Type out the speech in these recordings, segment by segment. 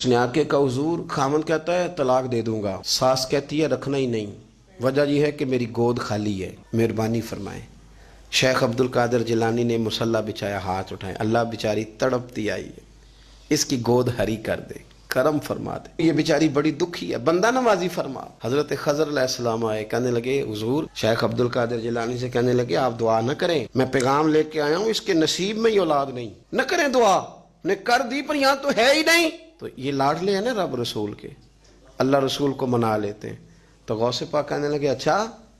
उसने आके कहा हुजूर, खामन कहता है तलाक दे दूंगा, सास कहती है रखना ही नहीं, वजह यह है कि मेरी गोद खाली है, मेहरबानी फरमाएं। शेख अब्दुल कादिर जिलानी ने मुसल्ला बिछाया, हाथ उठाए, अल्लाह बेचारी तड़पती आई है, इसकी गोद हरी कर दे, करम फरमा दे, ये बेचारी बड़ी दुखी है, बंदा नवाजी फरमा। हजरत खजर अलैहिस्सलाम आए, कहने लगे हुजूर, शेख अब्दुल कादिर जिलानी से कहने लगे आप दुआ न करें, मैं पैगाम लेके आया हूँ, इसके नसीब में ही औलाद नहीं, न करें दुआ, ने कर दी पर यहाँ तो है ही नहीं। तो ये लाडले हैं ना रब रसूल के, अल्लाह रसूल को मना लेते हैं। तो गौसे पाक कहने लगे अच्छा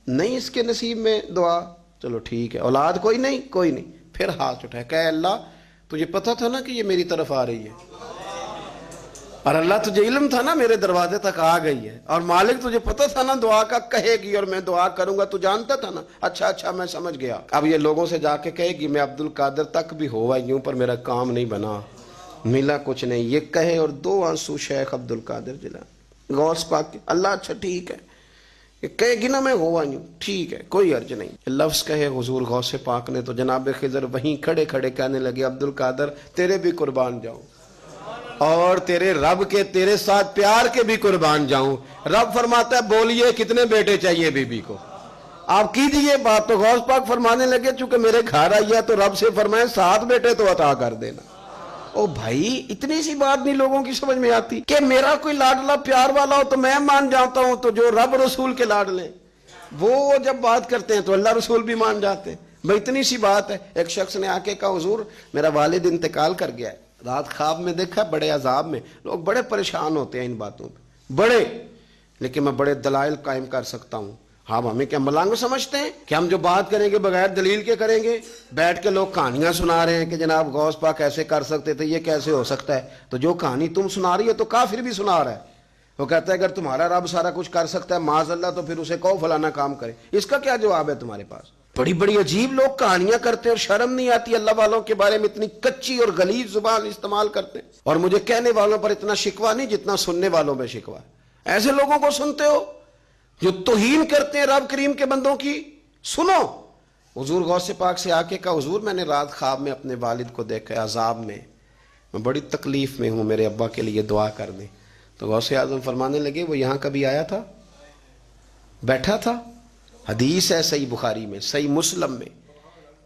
नहीं इसके नसीब में दुआ, चलो ठीक है, औलाद कोई नहीं, कोई नहीं। फिर हाथ उठाए, कहे अल्लाह तुझे पता था ना कि ये मेरी तरफ आ रही है, और अल्लाह तुझे इल्म था ना मेरे दरवाजे तक आ गई है, और मालिक तुझे पता था ना दुआ का कहेगी और मैं दुआ करूंगा, तू जानता था ना। अच्छा अच्छा मैं समझ गया। अब ये लोगों से जाके कहेगी मैं अब्दुल कादिर तक भी हुआ यूं पर मेरा काम नहीं बना, मिला कुछ नहीं, ये कहे और दो आंसू शेख अब्दुल कादिर जिलानी गौस पाक के, अल्लाह अच्छा ठीक है, ये कहेगी ना मैं हुआ यूं, ठीक है कोई अर्ज नहीं। लफ्ज कहे हुजूर गौसे पाक ने तो जनाब खिजर वहीं खड़े खड़े कहने लगे अब्दुल कादिर तेरे भी कुर्बान जाऊं, और तेरे रब के तेरे साथ प्यार के भी कुर्बान जाऊं। रब फरमाता है बोलिए कितने बेटे चाहिए बीबी को, आप कीजिए बात। तो गौस पाक फरमाने लगे चूंकि मेरे घर आई है तो रब से फरमाए 7 बेटे तो अता कर देना। ओ भाई इतनी सी बात नहीं लोगों की समझ में आती कि मेरा कोई लाडला प्यार वाला हो तो मैं मान जाता हूं, तो जो रब रसूल के लाडले वो जब बात करते हैं तो अल्लाह रसूल भी मान जाते हैं। भाई इतनी सी बात है। एक शख्स ने आके कहा हुजूर मेरा वालिद इंतकाल कर गया है, रात ख्वाब में देखा बड़े अजाब में, लोग बड़े परेशान होते हैं इन बातों पे बड़े, लेकिन मैं बड़े दलाइल कायम कर सकता हूँ। हाँ हमें क्या मलंग समझते हैं कि हम जो बात करेंगे बगैर दलील के करेंगे? बैठ के लोग कहानियां सुना रहे हैं कि जनाब गौस पाक ऐसे कर सकते थे, ये कैसे हो सकता है। तो जो कहानी तुम सुना रही हो तो काफिर भी सुना रहा है। वो कहता है अगर तुम्हारा रब सारा कुछ कर सकता है माज़अल्लाह तो फिर उसे कहो फलाना काम करे। इसका क्या जवाब है तुम्हारे पास? बड़ी बड़ी अजीब लोग कहानियां करते हैं और शर्म नहीं आती अल्लाह वालों के बारे में, इतनी कच्ची और गलीज जुबान इस्तेमाल करते हैं। और मुझे कहने वालों पर इतना शिकवा नहीं जितना सुनने वालों में शिकवा है। ऐसे लोगों को सुनते हो जो तौहीन करते हैं रब करीम के बंदों की। सुनो हुजूर गौसे पाक से आके कहा हुजूर मैंने रात ख्वाब में अपने वालिद को देखा अजाब में, मैं बड़ी तकलीफ में हूं, मेरे अब्बा के लिए दुआ कर दें। तो गौसे आजम फरमाने लगे वो यहां कभी आया था, बैठा था? हदीस है सही बुखारी में सही मुस्लिम में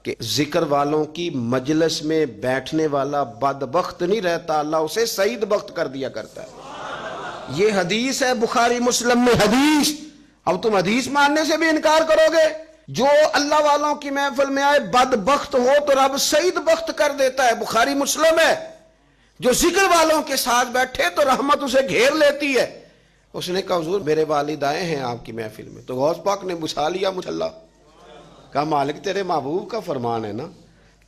कि जिक्र वालों की मजलिस में बैठने वाला बदबख्त नहीं रहता, अल्लाह उसे सईद बख्त कर दिया करता है। ये हदीस है बुखारी मुस्लिम में हदीस। अब तुम हदीस मानने से भी इनकार करोगे? जो अल्लाह वालों की महफिल में आए बदबख्त हो तो रब सईद बख्त कर देता है, बुखारी मुस्लिम है। जो जिक्र वालों के साथ बैठे तो रहमत उसे घेर लेती है। उसने कहा हुजूर मेरे वालिद आए हैं आपकी महफिल में। तो गौस पाक ने बुछा लिया मुसल्ला, कहा मालिक तेरे महबूब का फरमान है ना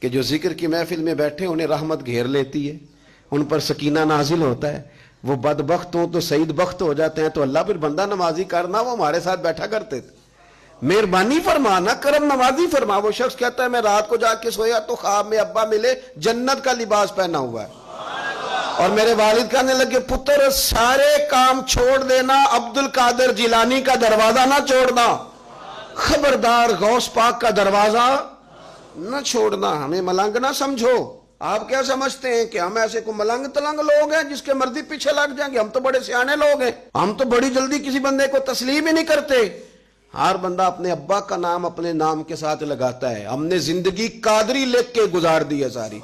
कि जो जिक्र की महफिल में बैठे उन्हें रहमत घेर लेती है, उन पर सकीना नाजिल होता है, वो बदबख्त हो तो सईद बख्त हो जाते हैं। तो अल्लाह फिर बंदा नमाजी करना, वो हमारे साथ बैठा करते थे, मेहरबानी फरमाना करम नवाजी फरमा। वो शख्स कहता है मैं रात को जाके सोया तो ख्वाब में अब्बा मिले जन्नत का लिबास पहना हुआ है, और मेरे वालिद कहने लगे पुत्र सारे काम छोड़ देना, अब्दुल कादिर जिलानी का दरवाजा ना छोड़ना, खबरदार गौस पाक का दरवाजा न छोड़ना, हमें मलंग ना समझो। आप क्या समझते हैं कि हम ऐसे को मलंग तलंग लोग हैं जिसके मर्जी पीछे लग जाएंगे? हम तो बड़े सियाने लोग हैं, हम तो बड़ी जल्दी किसी बंदे को तस्लीम ही नहीं करते। हर बंदा अपने अब्बा का नाम अपने नाम के साथ लगाता है। हमने जिंदगी कादरी लिख के गुजार दी है सारी।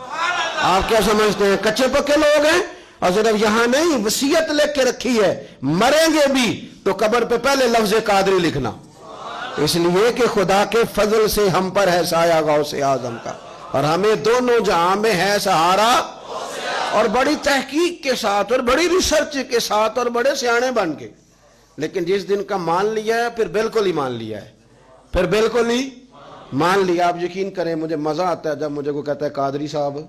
आप क्या समझते हैं कच्चे पक्के लोग हैं? और सिर्फ यहां नहीं वसीयत लिख के रखी है, मरेंगे भी तो कब्र पे पहले लफ्ज कादरी लिखना, इसलिए कि खुदा के फजल से हम पर है साया गौसे आजम का, और हमें दोनों जहां में है सहारा। और बड़ी तहकीक के साथ और बड़ी रिसर्च के साथ और बड़े सियाने बन के, लेकिन जिस दिन का मान लिया है फिर बिल्कुल ही मान लिया है, फिर बिल्कुल ही मान लिया। आप यकीन करें मुझे मजा आता है जब मुझे कोई कहता है कादरी साहब,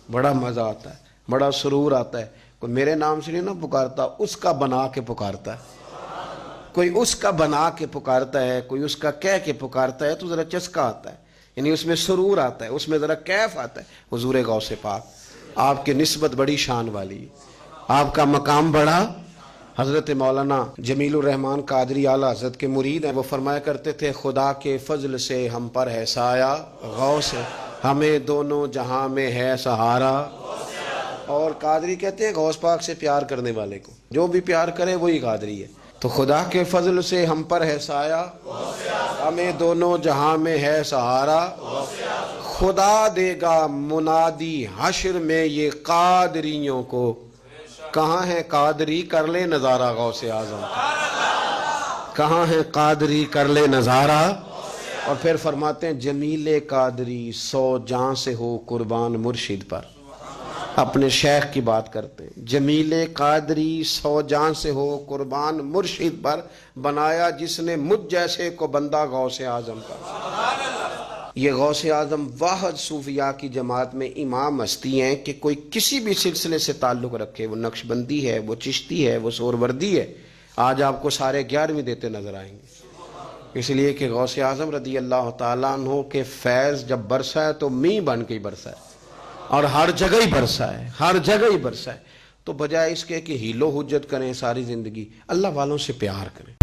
बड़ा मजा आता है, बड़ा सुरूर आता है। कोई मेरे नाम से नहीं ना पुकारता, उसका बना के पुकारता है, कोई उसका बना के पुकारता है, कोई उसका कह के पुकारता है, तो जरा चस्का आता है, यानी उसमें सुरूर आता है, उसमें जरा कैफ आता है। हुजूर गौसे पाक आपकी निस्बत बड़ी शान वाली है, आपका मकाम बड़ा। हजरत मौलाना जमीलुर रहमान कादरी आला हजरत के मुरीद हैं, वो फरमाया करते थे खुदा के फजल से हम पर है साया गौस, हमें दोनों जहां में है सहारा। اور قادری کہتے ہیں غوث پاک سے پیار کرنے والے کو، جو بھی پیار کرے وہی قادری ہے۔ تو خدا کے فضل سے ہم پر ہے سایہ، ہمیں دونوں جہاں میں ہے سہارا، خدا دے گا منادی حشر میں یہ قادریوں کو، کہاں ہے قادری کر لے نظارہ غوث اعظم کا، کہاں ہے قادری کر لے نظارہ۔ اور پھر فرماتے ہیں جمیل قادری 100 جاں سے ہو قربان مرشد پر، اپنے شیخ کی بات کرتے ہیں، جمیل قادری 100 جاں سے ہو قربان مرشد پر، بنایا جس نے مجھ جیسے کو بندہ غوث اعظم کا۔ یہ غوث اعظم واحد صوفیاء کی جماعت میں امام ہستی ہیں کہ کوئی کسی بھی سلسلے سے تعلق رکھے، وہ نقش بندی ہے، وہ چشتی ہے، وہ سہروردی ہے، آج آپ کو سارے 11ویں دیتے نظر آئیں گے۔ اس لیے کہ غوث اعظم رضی اللہ تعالیٰ عنہ کے فیض جب برسا ہے تو می بن کے ہی برسا ہے، اور ہر جگہ ہی برسا ہے، ہر جگہ ہی برسا ہے۔ تو بجائے اس کے کہ ہیلو حجت کریں ساری زندگی، اللہ والوں سے پیار کریں۔